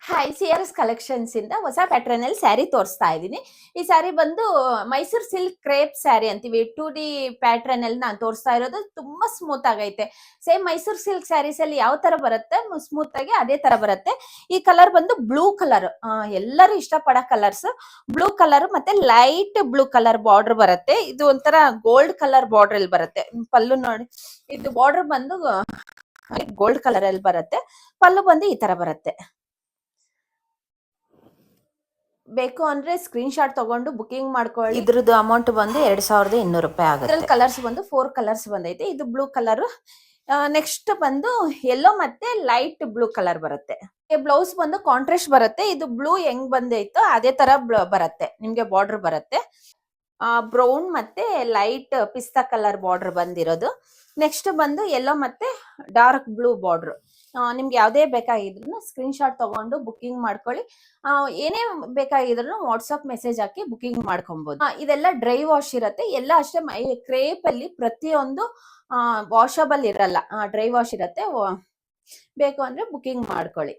Hi, CRS collections ಇಂದ ಹೊಸ pattern ಅಲ್ಲಿ ಸ್ಯಾರಿ ತೋರಿಸ್ತಾ ಇದ್ದೀನಿ. ಈ ಸ್ಯಾರಿ ಬಂದು ಮೈಸೂರ್ ಸಿಲ್ಕ್ ಕ್ರೇಪ್ ಸ್ಯಾರಿ ಅಂತೀವಿ. 2D ಪ್ಯಾಟರ್ನ್ ಅಲ್ಲಿ ನಾನು ತೋರಿಸ್ತಾ ಇರೋದು. ತುಂಬಾ ಸ್ಮೂತ್ ಆಗೈತೆ. ಸೇಮ್ ಮೈಸೂರ್ ಸಿಲ್ಕ್ ಸ್ಯಾರೀಸ್ ಅಲ್ಲಿ ಯಾವ ತರ ಬರುತ್ತೆ ಸ್ಮೂತ್ ಆಗಿ ಅದೇ ತರ ಬರುತ್ತೆ. ಈ ಕಲರ್ ಬಂದು ಬ್ಲೂ ಕಲರ್, ಎಲ್ಲರೂ ಇಷ್ಟಪಡೋ ಕಲರ್ಸ್. ಬ್ಲೂ ಕಲರ್ ಮತ್ತೆ ಲೈಟ್ ಬ್ಲೂ ಕಲರ್ ಬಾರ್ಡರ್ ಬರುತ್ತೆ. ಇದು ಒಂಥರ ಗೋಲ್ಡ್ ಕಲರ್ ಬಾರ್ಡರ್ ಅಲ್ಲಿ ಬರುತ್ತೆ. ಪಲ್ಲು ನೋಡಿ, ಇದು ಬಾರ್ಡರ್ ಬಂದು ಗೋಲ್ಡ್ ಕಲರ್ ಅಲ್ಲಿ ಬರುತ್ತೆ. ಪಲ್ಲು ಬಂದು ಈ ತರ ಬರುತ್ತೆ. ಬೇಕು ಅಂದ್ರೆ ಸ್ಕ್ರೀನ್ ಶಾಟ್ ತಗೊಂಡು ಬುಕಿಂಗ್ ಮಾಡ್ಕೊಳ್ಳಿ. ಇದ್ರದ್ದು ಅಮೌಂಟ್ ಬಂದು 2200 ರೂಪಾಯಿ ಆಗುತ್ತೆ. ಇದ್ರಲ್ಲಿ ಕಲರ್ಸ್ ಬಂದು 4 ಕಲರ್ಸ್ ಬಂದೈತೆ. ಇದು ಬ್ಲೂ ಕಲರ್. ನೆಕ್ಸ್ಟ್ ಬಂದು ಯೆಲ್ಲೋ ಮತ್ತೆ ಲೈಟ್ ಬ್ಲೂ ಕಲರ್ ಬರುತ್ತೆ. ಬ್ಲೌಸ್ ಬಂದು ಕಾಂಟ್ರಾಸ್ಟ್ ಬರುತ್ತೆ. ಇದು ಬ್ಲೂ ಹೆಂಗ್ ಬಂದೈತೋ ಅದೇ ತರ ಬರುತ್ತೆ. ನಿಮ್ಗೆ ಬಾರ್ಡರ್ ಬರುತ್ತೆ. ಬ್ರೌನ್ ಮತ್ತೆ ಲೈಟ್ ಪಿಸ್ತಾ ಕಲರ್ ಬಾರ್ಡರ್ ಬಂದಿರೋದು. ನೆಕ್ಸ್ಟ್ ಬಂದು ಯೆಲ್ಲೋ ಮತ್ತೆ ಡಾರ್ಕ್ ಬ್ಲೂ ಬಾರ್ಡರ್. ನಿಮ್ಗೆ ಯಾವ್ದೇ ಬೇಕಾಗಿದ್ರು ಸ್ಕ್ರೀನ್ ಶಾಟ್ ತಗೊಂಡು ಬುಕಿಂಗ್ ಮಾಡ್ಕೊಳ್ಳಿ. ಏನೇ ಬೇಕಾಗಿದ್ರು ವಾಟ್ಸ್ಆಪ್ ಮೆಸೇಜ್ ಹಾಕಿ ಬುಕಿಂಗ್ ಮಾಡ್ಕೊಬಹುದು. ಇದೆಲ್ಲ ಡ್ರೈ ವಾಶ್ ಇರುತ್ತೆ. ಎಲ್ಲ ಅಷ್ಟೇ ಕ್ರೇಪ್ ಅಲ್ಲಿ ಪ್ರತಿಯೊಂದು ವಾಷಬಲ್ ಇರಲ್ಲ, ಡ್ರೈ ವಾಶ್ ಇರುತ್ತೆ. ಬೇಕು ಅಂದ್ರೆ ಬುಕಿಂಗ್ ಮಾಡ್ಕೊಳ್ಳಿ.